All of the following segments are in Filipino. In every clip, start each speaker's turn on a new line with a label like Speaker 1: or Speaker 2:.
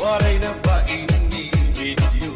Speaker 1: Waray na ba ini video?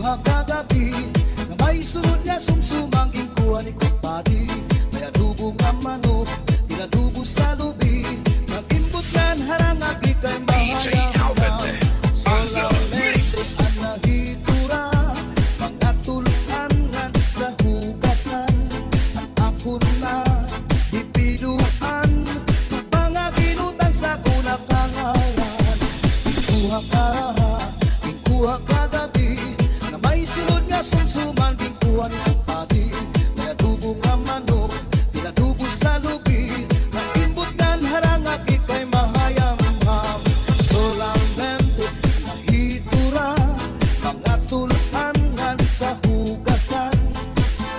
Speaker 1: Kuha kagabi na may sulod nga sumsumang kuha ni kumpadi. May adubo nga manok, tinadubo sa lubi. Mag-input nga harang agi kay mahayang solamente ang nahitura. Mga tuluan nga sa hugasan ang ako na ipiduan. Mga ginutang sa kunakangalan. Kuha karaha, kuha kagabi na may sulod nga sumsuman. Kuha ni kumpadi, may adubo nga manok, tinadubo sa lubi. Mag-input nga harang agi kay mahayang solamente nahitura. Mga tuluan nga sa hugasan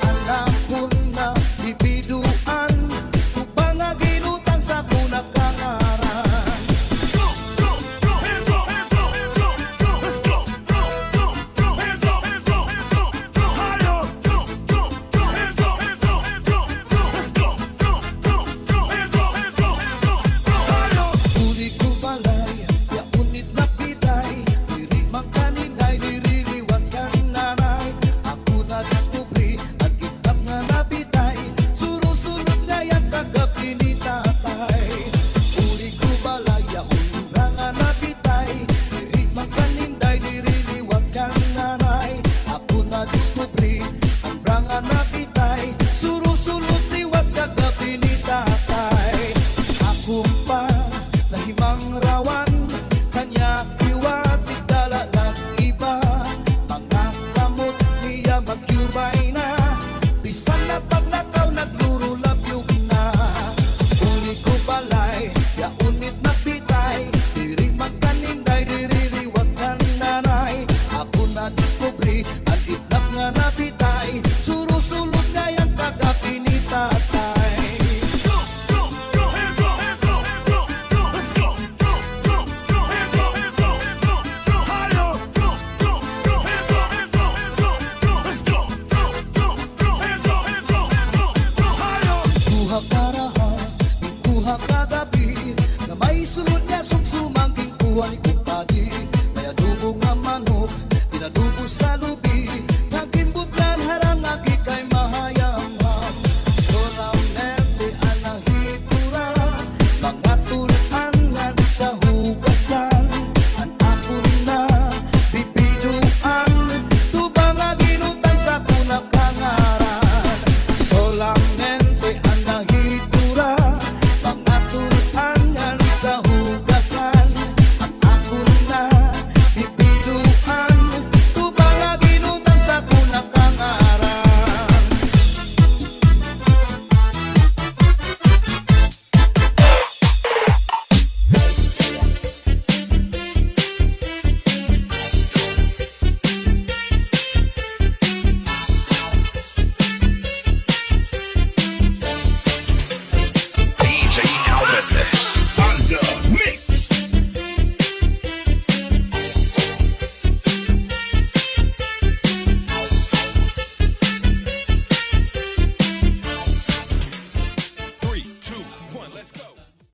Speaker 1: alam ko na ibiduan. Tupang nga ginutang sa kunakangaran. Uli ko balay, ya unit na pitay. Diri man kaninay, diriliwan kang nanay. Ako na diskubri, at kitap nga napitay. Surusunod na yan kagabi ni tatay. Uli ko balay, ya unit nga napitay. Diri man kaninay, diriliwan kang nanay. Ako na diskubri, ang branga napitay. Surusunod liwat kagabi ni tatay. Ako pa nahimang rawan, kanya kiwatik dala ng iba. Mga kamot niya magyubay na, bisan na pagnakaw nagluro labyog na. Uli ko balay, ya unit na pitay. Diri magkaninday, diririwag ng nanay. Ako na diskubri, ang itlap nga napitay. Surusulod nga yan kagabi ni tatay. Kuha karaha, kuha kagabi na may sulod nga sumsumang kuha ni kumpadi. May adubo nga manok, tinadubo sa lubi.